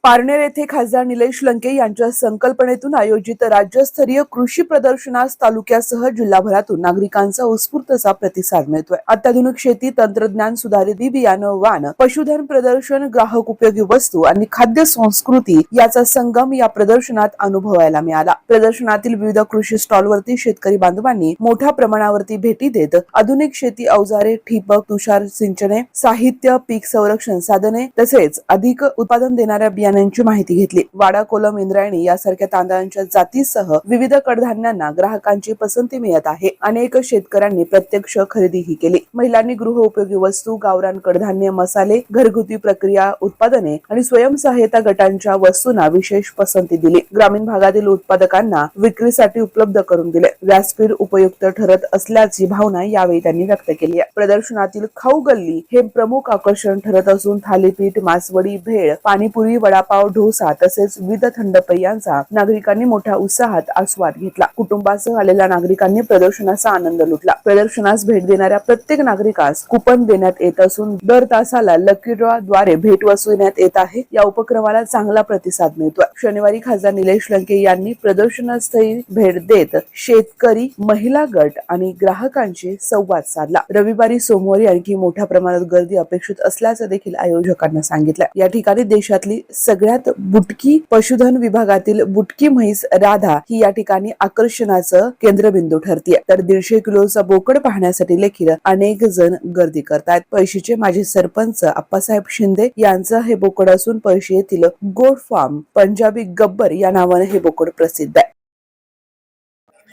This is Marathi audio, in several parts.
पारनेर येथे खासदार निलेश लंके यांच्या संकल्पनेतून आयोजित राज्यस्तरीय कृषी प्रदर्शनास तालुक्यासह जिल्हाभरातून नागरिकांचा उत्स्फूर्त असा प्रतिसाद मिळतोय। अत्याधुनिक शेती तंत्रज्ञान, सुधारित बियाणं वाण, पशुधन प्रदर्शन, ग्राहक उपयोगी वस्तू आणि खाद्य संस्कृती याचा संगम या प्रदर्शनात अनुभवायला मिळाला। प्रदर्शनातील विविध कृषी स्टॉलवरती शेतकरी बांधवांनी मोठ्या प्रमाणावरती भेटी देत आधुनिक शेती अवजारे, ठिबक, तुषार सिंचने, साहित्य, पीक संरक्षण साधने तसेच अधिक उत्पादन देणाऱ्या बियाण्यांची माहिती घेतली। वाडा, कोलम, इंद्रायणी यासारख्या तांदळांच्या जातीसह विविध कडधान्यांना ग्राहकांची पसंती मिळत आहे। अनेक शेतकऱ्यांनी प्रत्यक्ष खरेदीही केली। महिलांनी गृह उपयोगी वस्तू, गावरान कडधान्य, मसाले, घरगुती प्रक्रिया उत्पादने आणि स्वयंसहायता गटांच्या वस्तूंना विशेष पसंती दिली। ग्रामीण भागातील उत्पादकांना विक्रीसाठी उपलब्ध करून दिले। व्यासपीठ उपयुक्त ठरत असल्याची भावना यावेळी त्यांनी व्यक्त केली आहे। प्रदर्शनातील खाऊ गल्ली हे प्रमुख आकर्षण ठरत असून थालीपीठ, मासवडी, भेळ, पाणीपुरी, वडापाव, डोसा तसेच विविध थंड पेयांचा नागरिकांनी मोठ्या उत्साहात आस्वाद घेतला। कुटुंबासह आलेल्या नागरिकांनी प्रदर्शनाचा आनंद लुटला। प्रदर्शनास भेट देणाऱ्या प्रत्येक नागरिकास कुपन देण्यात येत असून दर तासाला लकी ड्रॉ द्वारे भेट वसूलण्यात येत आहे। या उपक्रमाला चांगला प्रतिसाद मिळतोय। शनिवारी खासदार निलेश लंके यांनी प्रदर्शनास्थळी भेट देत शेतकरी, महिला गट आणि ग्राहकांशी संवाद साधला। रविवारी, सोमवारी आणखी मोठ्या प्रमाणात गर्दी अपेक्षित असल्याचं देखील आयोजकांना सांगितलं। या ठिकाणी देशातली सगळ्यात बुटकी पशुधन विभागातील बुटकी म्हैस राधा ही या ठिकाणी आकर्षणाचं केंद्रबिंदू ठरतीये। तर 150 किलोचा बोकड पाहण्यासाठी देखील अनेक जण गर्दी करतायत। पैशीचे माजी सरपंच आप्पासाहेब शिंदे यांचं हे बोकड असून पैशी येथील गोड फार्म पंजाबी गब्बर या नावाने हे बोकड प्रसिद्ध आहे।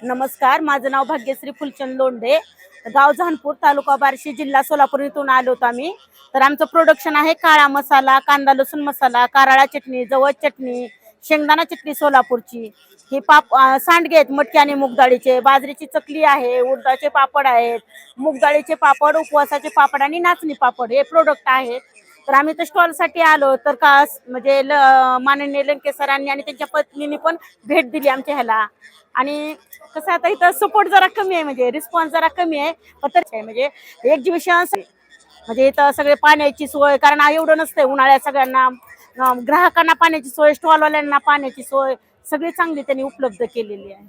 नमस्कार, माझं नाव भाग्यश्री फुलचंद लोंढे, गाव जहानपूर, तालुका बार्शी, जिल्हा सोलापूर इथून आलो होतो आम्ही। तर आमचं प्रोडक्शन आहे काळा मसाला, कांदा लसूण मसाला, कारळा चटणी, जवळ चटणी, शेंगदाणा चटणी सोलापूरची, हे सांडगे आहेत मटकी आणि मूगडाळीचे, बाजरीची चकली आहे, उडदाचे पापड आहेत, मूगडाळीचे पापड, उपवासाचे पापड आणि नाचणी पापड हे प्रोडक्ट आहेत। तर आम्ही तर स्टॉलसाठी आलो तर म्हणजे माननीय लंके सरांनी आणि त्यांच्या पत्नीने पण भेट दिली आमच्या ह्याला। आणि कसं आता इथं सपोर्ट जरा कमी आहे, म्हणजे रिस्पॉन्स जरा कमी आहे, पण म्हणजे एक्झिबिशन म्हणजे इथं सगळे पाण्याची सोय, कारण एवढं नसतंय उन्हाळ्यात सगळ्यांना ग्राहकांना पाण्याची सोय, स्टॉलवाल्यांना पाण्याची सोय सगळी चांगली त्यांनी उपलब्ध केलेली आहे।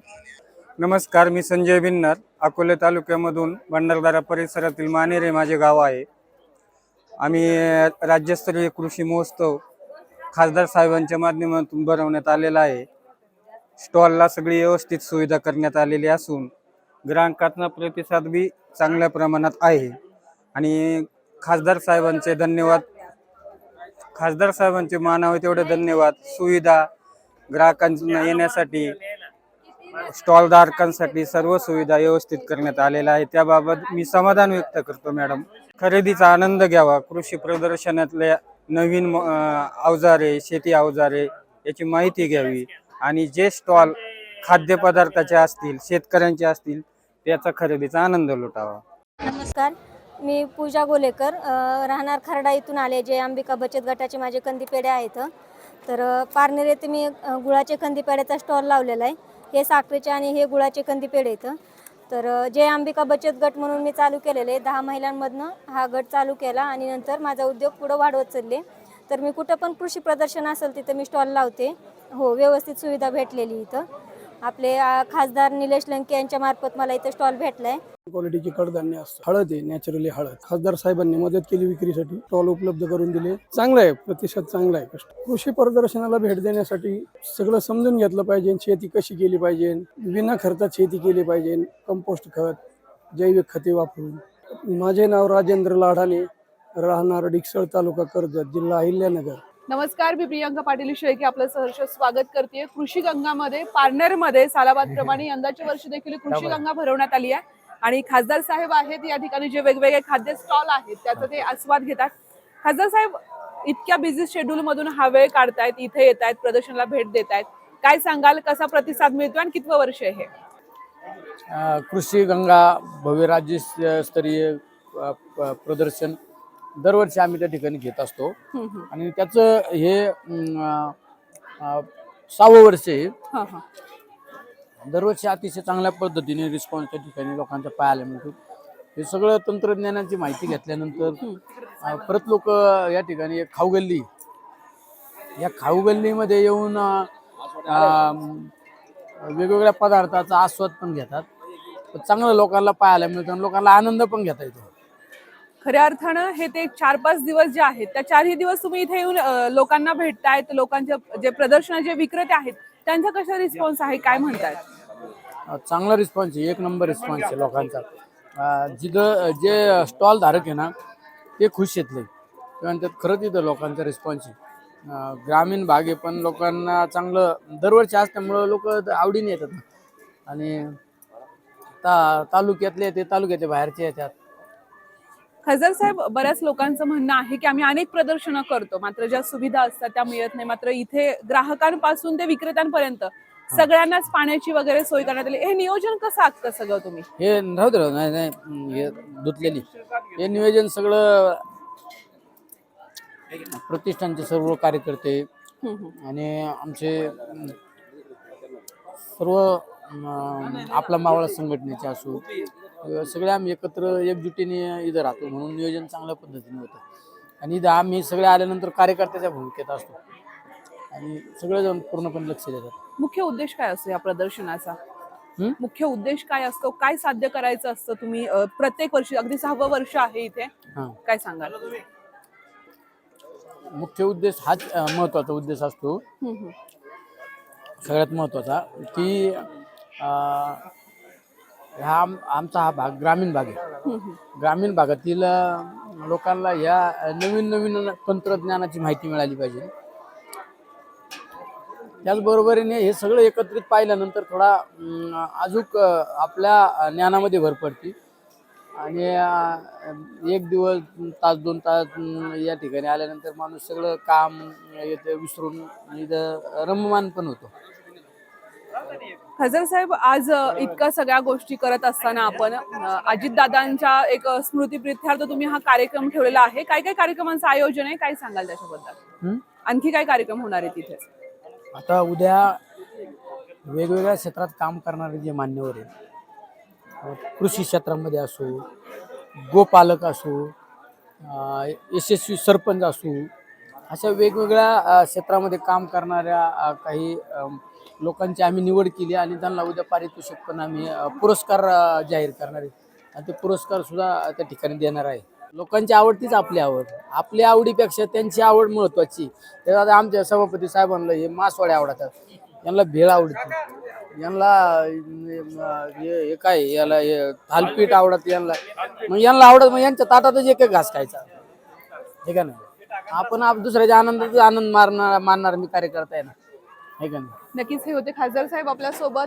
नमस्कार, मी संजय भिन्नर, अकोले तालुक्यामधून भंडारदरा परिसरातील मानेर हे माझे गाव आहे। आम्ही राज्यस्तरीय कृषी महोत्सव खासदार साहेबांच्या माध्यमातून भरवण्यात आलेला आहे। स्टॉलला सगळी व्यवस्थित सुविधा करण्यात आलेली असून ग्राहकांचा प्रतिसाद बी चांगल्या प्रमाणात आहे। आणि खासदार साहेबांचे धन्यवाद, खासदार साहेबांचे मानावे तेवढे धन्यवाद। सुविधा ग्राहकांना येण्यासाठी, स्टॉलधारकांसाठी सर्व सुविधा व्यवस्थित करण्यात आलेल्या आहे। त्याबाबत मी समाधान व्यक्त करतो। मॅडम, खरेदीचा आनंद घ्यावा, कृषी प्रदर्शनातल्या नवीन अवजारे, शेती अवजारे याची माहिती घ्यावी आणि जे स्टॉल खाद्यपदार्थाचे असतील, शेतकऱ्यांचे असतील, त्याचा खरेदीचा आनंद लुटावा। नमस्कार, मी पूजा गोलेकर, राहणार खर्डा इथून आले। जे अंबिका बचत गटाचे माझे कंदीपेढे आहेत। तर पारनेर येथे मी गुळाचे कंदीपेढ्याचा स्टॉल लावलेला आहे। हे साखरेचे आणि हे गुळाचे कंदीपेढे आहेत। तर जे अंबिका बचत गट म्हणून मी चालू केलेले 10 महिलांमधनं हा गट चालू केला आणि नंतर माझा उद्योग पुढे वाढवत चालले। तर मी कुठं पण कृषी प्रदर्शन असेल तिथं मी स्टॉल लावते। हो, व्यवस्थित सुविधा भेटलेली इथं। आपले खासदार निलेश लंके यांच्या मार्फत मला इथं स्टॉल भेटलाय। क्वालिटीची कडधान्य असतं, हळद आहे, नॅचरली हळद। खासदार साहेबांनी मदत केली, विक्रीसाठी स्टॉल उपलब्ध करून दिले। चांगलं आहे, प्रतिसाद चांगला आहे। कृषी प्रदर्शनाला भेट देण्यासाठी सगळं समजून घेतलं पाहिजे। शेती कशी केली पाहिजे, विना खर्चात शेती केली पाहिजे, कंपोस्ट खत, जैविक खते वापरून। माझे नाव राजेंद्र लाढाने, राहणार डिकसळ, तालुका कर्जत, जिल्हा अहिल्यानगर। नमस्कार, मी प्रियंका पाटील शेळके आपलं सहर्ष स्वागत करते। कृषी गंगामध्ये पारनेरमध्ये सालाबादप्रमाणे यंदाच्या वर्षी देखील कृषी गंगा भरवण्यात आली आहे आणि खासदार साहेब आहेत या ठिकाणी। जे वेगवेगळे खाद्य स्टॉल आहेत त्याचा ते आस्वाद घेतात। खासदार साहेब इतक्या बिझी शेड्यूल मधून हा वेळ काढतायत, इथे येत आहेत, प्रदर्शनाला भेट देत आहेत, काय सांगाल, कसा प्रतिसाद मिळतो आणि कितवं वर्ष आहे हे? कृषी गंगा भव्य राज्यस्तरीय प्रदर्शन दरवर्षी आम्ही त्या ठिकाणी घेत असतो आणि त्याचं हे 6वं वर्ष आहे। दरवर्षी अतिशय चांगल्या पद्धतीने रिस्पॉन्स त्या ठिकाणी लोकांच्या पाहायला मिळतो। हे सगळं तंत्रज्ञानाची माहिती घेतल्यानंतर परत लोक या ठिकाणी एक खाऊ गल्ली या खाऊ गल्लीमध्ये येऊन वेगवेगळ्या पदार्थाचा आस्वाद पण घेतात. चांगलं लोकांना पाहायला मिळतं आणि लोकांना आनंद पण घेता येतो. खऱ्या अर्थानं हे ते 4-5 दिवस जे आहेत त्या 4ही दिवस तुम्ही इथे येऊन लोकांना भेटतायत, लोकांचे जे प्रदर्शनाचे जे विक्रेते आहेत त्यांचा कसा रिस्पॉन्स आहे, काय म्हणतायत? चांगला रिस्पॉन्स आहे, एक नंबर रिस्पॉन्स आहे लोकांचा. जिथं जे स्टॉल धारक आहे ना ते खुश येतले किंवा त्यात खरंच इथं लोकांचा रिस्पॉन्स आहे. ग्रामीण भाग आहे पण लोकांना चांगलं दरवर्षी असल्यामुळं लोक आवडीने येतात आणि तालुक्यातले ते तालुक्याच्या बाहेरचे येतात. खासदार साहेब, बऱ्याच लोकांचं म्हणणं आहे की आम्ही अनेक प्रदर्शनं करतो, मात्र ज्या सुविधा असतात त्या मिळत नाही. मात्र इथे ग्राहकांपासून ते विक्रेत्यांपर्यंत सगळ्यांनाच पाण्याची वगैरे सोय करण्यात आली. हे नियोजन कसं आखतं सगळं तुम्ही? हे राहू दे, नाही हे धुतलेली हे नियोजन सगळं प्रतिष्ठानचे सर्व कार्यकर्ते आणि आमचे सर्व आपला मावळा संघटनेचे असो सगळे आम्ही एकत्र एकजुटीने इथं राहतो म्हणून नियोजन चांगल्या पद्धतीने होतं. आणि इथं आम्ही सगळे आल्यानंतर कार्यकर्त्याच्या भूमिकेत असतो आणि सगळेजण पूर्णपणे लक्ष देतात. मुख्य उद्देश काय असतो या प्रदर्शनाचा? मुख्य उद्देश काय असतो? काय साध्य करायचं असतं तुम्ही प्रत्येक वर्षी? अगदी 6वं वर्ष आहे इथे, काय सांगाल? मुख्य उद्देश हाच महत्वाचा उद्देश असतो, सगळ्यात महत्वाचा, की आमचा हा भाग ग्रामीण भाग आहे. ग्रामीण भागातील लोकांना या नवीन नवीन तंत्रज्ञानाची माहिती मिळाली पाहिजे. त्याचबरोबरीने हे सगळं एकत्रित पाहिल्यानंतर थोडा अजून आपल्या ज्ञानामध्ये भर पडते आणि एक दिवस तास 2 तास या ठिकाणी आल्यानंतर माणूस सगळं काम येतं विसरून इथं रममान पण होतो. खासदार साहेब, आज इतक्या सगळ्या गोष्टी करत असताना आपण अजितदादांच्या एक स्मृतीप्रित्यर्थ तुम्ही हा कार्यक्रम ठेवलेला आहे. काय काय कार्यक्रमांचं आयोजन आहे, काय सांगाल त्याच्याबद्दल? आणखी काय कार्यक्रम होणार आहे तिथे? आता उद्या वेगवेगळ्या क्षेत्रात काम करणारे जे मान्यवर आहेत, कृषी क्षेत्रामध्ये असो, गोपालक असो, यशस्वी सरपंच असो, अशा वेगवेगळ्या क्षेत्रामध्ये काम करणाऱ्या काही लोकांची आम्ही निवड केली आणि त्यांना उद्या पारितोषिक पण आम्ही पुरस्कार जाहीर करणार आहे आणि ते पुरस्कार सुद्धा त्या ठिकाणी देणार आहे. लोकांची आवड तीच आपली आवड, आपल्या आवडीपेक्षा त्यांची आवड महत्वाची. तर आता आमच्या सभापती साहेबांना हे मासवडे आवडतात, यांना भेळ आवडते, यांना हे काय याला थालपीठ आवडत, यांना आवडत, मग यांच्या ताटातच एक एक घास खायचा, ठीक आहे ना. आपण दुसऱ्याच्या आनंदाचा आनंद मानणार मी कार्यकर्ता आहे ना, ठीक आहे ना. नक्कीच हे होते खासदार साहेब आपल्या सोबत.